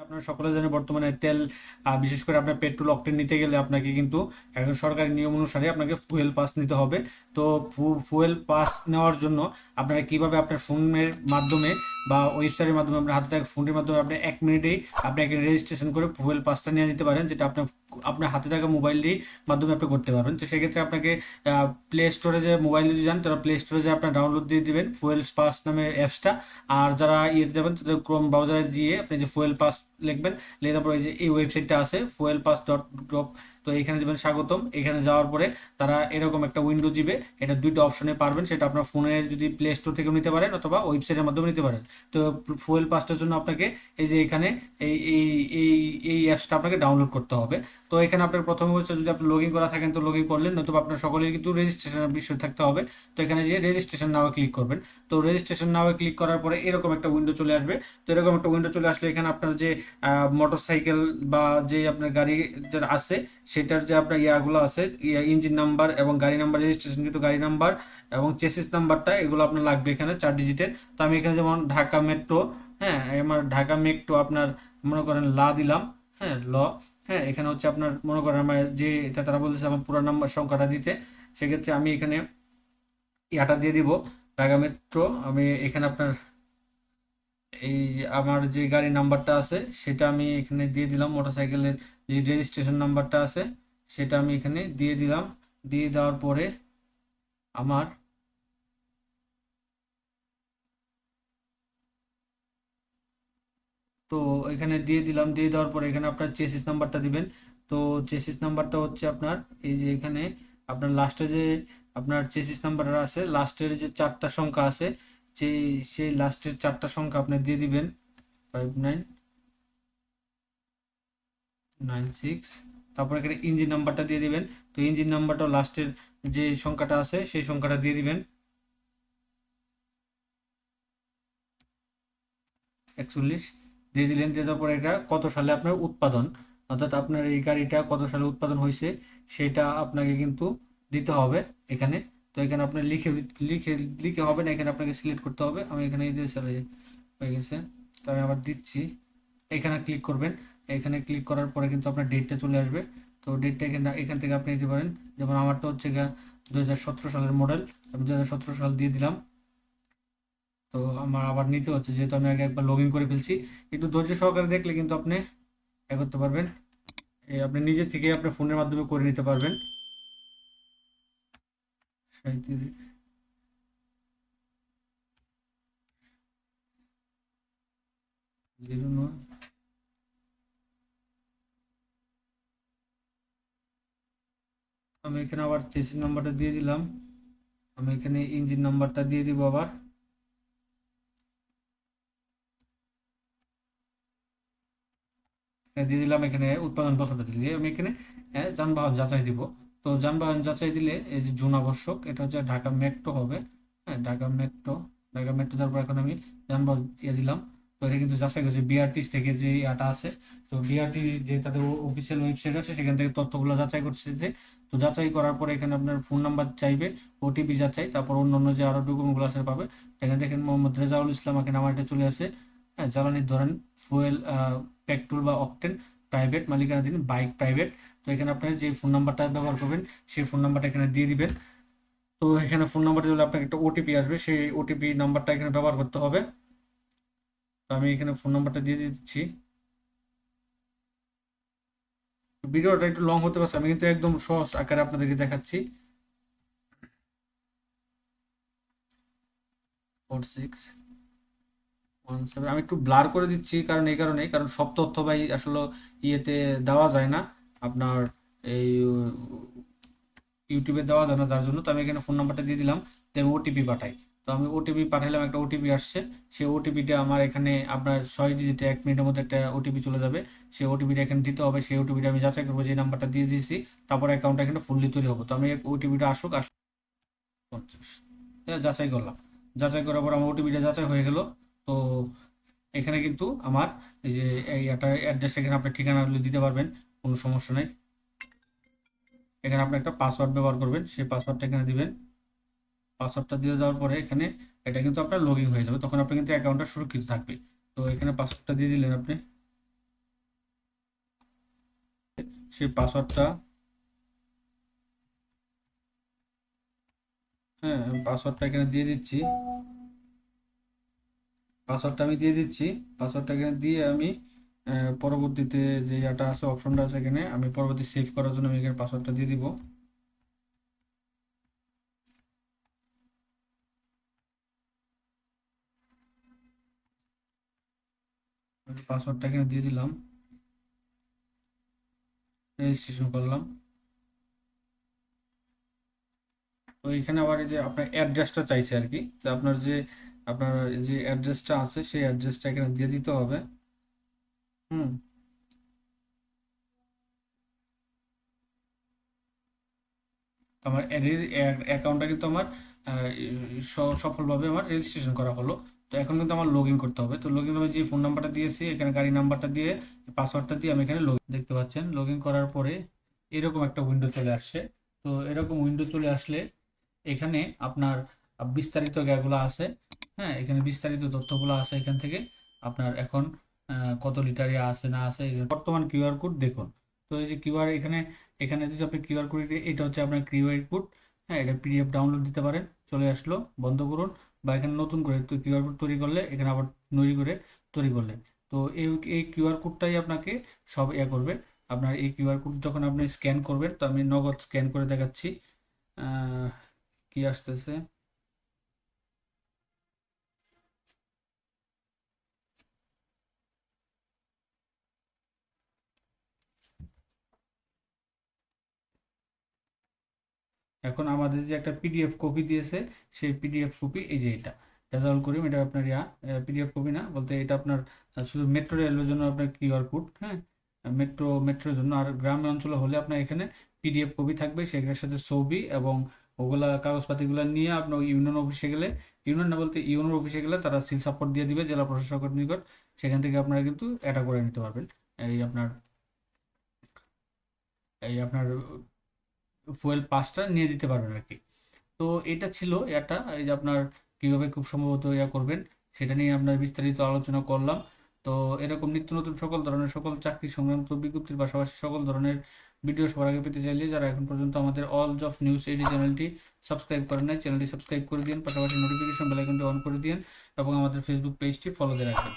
আপনারা সকলে জানেন বর্তমানে তেল বিশেষ করে আপনার পেট্রোল অকটেন নিতে গেলে আপনাকে কিন্তু এখন সরকারি নিয়ম অনুসারে আপনাকে ফুয়েল পাস নিতে হবে। তো ফুয়েল পাস নেওয়ার জন্য আপনারা কিভাবে আপনার ফোনের মাধ্যমে বা ওয়েবসাইটের মাধ্যমে আপনার হাতে থাকা ফোনের মাধ্যমে আপনি 1 মিনিটেই আপনি এখানে রেজিস্ট্রেশন করে ফুয়েল পাসটা নিয়ে নিতে পারেন, যেটা আপনার আপনার হাতে থাকা মোবাইল দিয়েই মাধ্যমে আপনি করতে পারবেন। তো সেক্ষেত্রে আপনাকে প্লে স্টোরে যে মোবাইল যদি যান তারা প্লে স্টোরে যে আপনার ডাউনলোড দিয়ে দিবেন ফুয়েল পাস নামে অ্যাপসটা। আর যারা ইয়েতে যাবেন তাদের ক্রোম ব্রাউজারে গিয়ে আপনি যে ফুয়েল পাস লিখবেন, লেখার পরে যে এই ওয়েবসাইটটা আছে ফুয়েল পাস ডট গভ, তো এখানে দেবেন স্বাগতম। এখানে যাওয়ার পরে তারা এরকম একটা উইন্ডো দিবে, এটা দুইটা অপশনে পারবেন, সেটা আপনার ফোনের যদি প্লে স্টোর থেকে নিতে পারেন অথবা ওয়েবসাইটের মাধ্যমে নিতে পারেন। তো ফুয়েল পাসটার জন্য আপনাকে এই যে এখানে এই এই এই এই অ্যাপসটা আপনাকে ডাউনলোড করতে হবে। তো এখানে আপনার প্রথমে হচ্ছে যদি আপনি লগ ইন করা থাকেন তো লগ ইন করলেন, নতুবা আপনার সকলেই কিন্তু রেজিস্ট্রেশনের বিষয় থাকতে হবে। তো এখানে যে রেজিস্ট্রেশন নাও ক্লিক করবেন। তো রেজিস্ট্রেশন নাও ক্লিক করার পরে এরকম একটা উইন্ডো চলে আসবে। তো এরকম একটা উইন্ডো চলে আসলে এখানে আপনার যে মোটরসাইকেল বা যে আপনার গাড়ি যেটা আছে সেটার যে আপনার ইয়াগুলো আছে, ইঞ্জিন নাম্বার এবং গাড়ি নাম্বার, রেজিস্ট্রেশন কিন্তু গাড়ি নাম্বার এবং চেসিস নাম্বারটা এগুলো আপনার লাগবে এখানে 4 ডিজিটের। তো আমি এখানে যেমন ঢাকা মেট্রো, হ্যাঁ আমার ঢাকা মেট্রো আপনার মনে করেন দিলাম, হ্যাঁ হ্যাঁ এখানে হচ্ছে আপনার মনে করেন আমার যে এটা তারা বলতেছে আমার পুরো নাম্বার সংখ্যাটা দিতে, সেক্ষেত্রে আমি এখানে ইয়াটা দিয়ে দিব ঢাকা মেট্রো। আমি এখানে আপনার এই আমার যে গাড়ির নাম্বারটা আছে সেটা আমি এখানে দিয়ে দিলাম, মোটরসাইকেলের যে রেজিস্ট্রেশন নাম্বারটা আছে সেটা আমি এখানে দিয়ে দিলাম। দিয়ে দেওয়ার পরে আমার তো এখানে দিয়ে দিলাম, দিয়ে দেওয়ার পরে এখানে আপনার চেসিস নাম্বারটা দিবেন। তো চেসিস নাম্বারটা হচ্ছে আপনার এই যে এখানে আপনার লাস্টে যে আপনার চেসিস নাম্বার আছে, লাস্টের যে 4টা সংখ্যা আছে, যে সেই লাস্টের 4টা সংখ্যা আপনি দিয়ে দিবেন 5996। তারপর এখানে ইঞ্জিন নাম্বারটা দিয়ে দিবেন। তো ইঞ্জিন নাম্বারটা লাস্টের যে সংখ্যাটা আছে সেই সংখ্যাটা দিয়ে দিবেন 41। দিয়ে দিলেন, দিয়ে দেওয়ার পরে এটা কত সালে আপনার উৎপাদন, অর্থাৎ আপনার এই গাড়িটা কত সালে উৎপাদন হয়েছে সেটা আপনাকে কিন্তু দিতে হবে এখানে। তো এখানে আপনি লিখে লিখে লিখে হবে না, এখানে আপনাকে সিলেক্ট করতে হবে। আমি এখানে এই যে হয়ে গেছে, তো আমি আবার দিচ্ছি। এখানে ক্লিক করবেন। এখানে ক্লিক করার পরে কিন্তু আপনার ডেটটা চলে আসবে। তো ডেটটা এখানে এখান থেকে আপনি দিতে পারেন, যেমন আমারটা হচ্ছে গা 2017 সালের মডেল, আমি 2017 সাল দিয়ে দিলাম। তো আমার আবার নিতে হচ্ছে যেহেতু আমি আগে একবার লগ ইন করে ফেলছি। একটু ধৈর্য সহকারে দেখলে কিন্তু আপনি এ করতে পারবেন, আপনি নিজে থেকে আপনার ফোনের মাধ্যমে করে নিতে পারবেন। 37 09। আমি এখানে আবার চেসিস নাম্বারটা দিয়ে দিলাম। আমি এখানে ইঞ্জিন নাম্বারটা দিয়ে দিব আবার। দিয়ে দিলাম এখানে উৎপাদন বছরটা দিয়ে আমি এখানে যানবাহন যাচাই দিব। তো যানবাহন যাচাই দিলে এই যে জুন আবশ্যক, এটা হচ্ছে ঢাকা মেট্রো হবে। হ্যাঁ ঢাকা মেট্রো, ঢাকা মেট্রো তারপর এখন আমি যানবাহন দিয়ে দিলাম। তো এটা কিন্তু যাচাই করছে বিআরটি থেকে যে আটা আছে। তো বিআরটি যে তাদের অফিসিয়াল ওয়েবসাইট আছে সেখান থেকে তথ্যগুলো যাচাই করছে যে, তো যাচাই করার পরে এখানে আপনার ফোন নাম্বার চাইবে, ওটিপি যাচাই, তারপর অন্যান্য যে আরো ডকুমেন্টগুলো আছে পাবে। এখানে দেখেন মোহাম্মদ রেজাউল ইসলাম, এখানে আমার এটা চলে আসে। হ্যাঁ জ্বালানির ধরেন ফুয়েল পেট্রোল বা অকটেন, প্রাইভেট মালিকানাধীন বাইক প্রাইভেট। তো এখানে আপনার যে ফোন নাম্বারটা ব্যবহার করবেন সেই ফোন নাম্বারটা এখানে দিয়ে দিবেন। তো এখানে ফোন নাম্বার দিলে আপনাকে একটা ওটিপি আসবে, সেই ওটিপি নাম্বারটা এখানে ব্যবহার করতে হবে। তো আমি এখানে ফোন নাম্বারটা দিয়ে দিচ্ছি। ভিডিওটা একটু লং হতে পারছে, আমি কিন্তু একদম সহজ আকারে আপনাদেরকে দেখাচ্ছি। 4617, আমি একটু ব্লার করে দিচ্ছি কারণ এই কারণে, কারণ সব তথ্য ভাই আসলে ইয়েতে দেওয়া যায় না, আপনার এই ইউটিউবে দেওয়া যায় না, যার জন্য। তো আমি এখানে ফোন নাম্বারটা দিয়ে দিলাম, তো আমি ওটিপি পাঠাই। তো আমি ওটিপি পাঠাইলাম, একটা ওটিপি আসছে। সেই ওটিপিটা আমার এখানে আপনার 6 ডিজিটে 1 মিনিটের মধ্যে একটা ওটিপি চলে যাবে। সেই ওটিপিটা এখানে দিতে হবে, সেই ওটিপিটা আমি যাচাই করবো যে নাম্বারটা দিয়ে দিয়েছি, তারপর অ্যাকাউন্টটা এখানে ফুললি তৈরি হবো। তো আমি ওটিপিটা আসুক 50, যাচাই করলাম। যাচাই করার পর আমার ওটিপিটা যাচাই হয়ে গেল। তো এখানে কিন্তু আমার এই যে এই একটা অ্যাড্রেস, এখানে আপনার ঠিকানা দিতে পারবেন, কোনো সমস্যা নেই। এখানে আপনি একটা পাসওয়ার্ড ব্যবহার করবেন, সেই পাসওয়ার্ডটা এখানে দিবেন। পাসওয়ার্ডটা দিয়ে যাওয়ার পরে এখানে এটা কিন্তু আপনার লগ ইন হয়ে যাবে, তখন আপনার কিন্তু অ্যাকাউন্টটা সুরক্ষিত থাকবে। তো এখানে পাসওয়ার্ডটা দিয়ে দিলেন আপনি। সেই পাসওয়ার্ডটা, হ্যাঁ আমি পাসওয়ার্ডটা এখানে দিয়ে দিচ্ছি। পাসওয়ার্ডটা আমি দিয়ে দিচ্ছি। পাসওয়ার্ডটা এখানে দিয়ে আমি পরবর্তীতে যে ইয়াটা আছে, অপশনটা আছে এখানে, আমি পরবর্তী সেভ করার জন্য আমি এখানে পাসওয়ার্ডটা দিয়ে দিব। পাসওয়ার্ডটা এখানে দিয়ে দিলাম, রেজিস্ট্রেশন করলাম। তো এখানে আবার এই যে আপনার অ্যাড্রেসটা চাইছে আর কি, যে আপনার যে অ্যাড্রেসটা আছে সেই অ্যাড্রেসটা এখানে দিয়ে দিতে হবে। হুম। তো আমার অ্যাকাউন্টটা কিন্তু আমার সফলভাবে আমার রেজিস্ট্রেশন করা হলো। তো এখন কিন্তু আমার লগ ইন করতে হবে। তো লগ ইন আমি যে ফোন নাম্বারটা দিয়েছি এখানে, গাড়ি নাম্বারটা দিয়ে পাসওয়ার্ডটা দিয়ে আমি এখানে দেখতে পাচ্ছেন লগ ইন করার পরে এরকম একটা উইন্ডো চলে আসছে। তো এরকম উইন্ডো চলে আসলে এখানে আপনার বিস্তারিত জ্ঞানগুলো আছে। হ্যাঁ, এখানে বিস্তারিত তথ্যগুলো আছে। এখান থেকে আপনার এখন কত লিটারে আছে না আছে, বর্তমান কিউআর কোড দেখুন। তো এই যে কিউআর এখানে, এখানে যদি আপনি কিউআর কোড, এটা হচ্ছে আপনার কিউআর কোড। হ্যাঁ, এটা পিডিএফ ডাউনলোড দিতে পারেন, চলে আসলো, বন্ধ করুন। বা এখানে নতুন করে তো কিউআর কোড তৈরি করলে এখানে আবার তৈরি করে তৈরি করলেন। তো এই এই কিউআর কোডটাই আপনাকে সব করবে। আপনার এই কিউআর কোড যখন আপনি স্ক্যান করবেন, তো আমি নগদ স্ক্যান করে দেখাচ্ছি। আহ, কি আসতেছে, এখন আমাদের যে একটা পিডিএফ কপি দিয়েছে, সেই পিডিএফ কপি এই যে এটা রেজলভ করি। এটা আপনার পিডিএফ কপি না বলতে, এটা আপনার শুধু মেট্রো রেলের জন্য আপনার কিউআর কোড। হ্যাঁ, মেট্রোর জন্য। আর গ্রামে অঞ্চলে হলে আপনার এখানে পিডিএফ কপি থাকবে, সেগুলোর সাথে ছবি এবং ওগুলা কাগজপাতিগুলো নিয়ে আপনার ইউনিয়ন অফিসে গেলে, ইউনিয়ন না বলতে ইউনিয়ন অফিসে গেলে তারা সিল সাপোর্ট দিয়ে দিবে জেলা প্রশাসকের নিকট। সেখান থেকে আপনারা কিন্তু এটা করে নিতে পারবেন। এই আপনার এই আপনার ফুয়েল পাসটা নিয়ে দিতে পারবেন আর কি। তো এটা ছিল এটা, এই যে আপনার কিভাবে খুব সম্ভবত করবেন সেটা নিয়ে আপনার বিস্তারিত আলোচনা করলাম। তো এরকম নিত্য নতুন সকল ধরনের সকল চাকরি সংক্রান্ত বিজ্ঞপ্তির পাশাপাশি সকল ধরনের ভিডিও সবার আগে পেতে চাইলে যারা এখন পর্যন্ত আমাদের অল জব নিউজ এইডি চ্যানেলটি সাবস্ক্রাইব করেন নাই, চ্যানেলটি সাবস্ক্রাইব করে দিন, পাশাপাশি নোটিফিকেশন বেল আইকনটি অন করে দিন এবং আমাদের ফেসবুক পেজটি ফলো দিয়ে রাখবেন।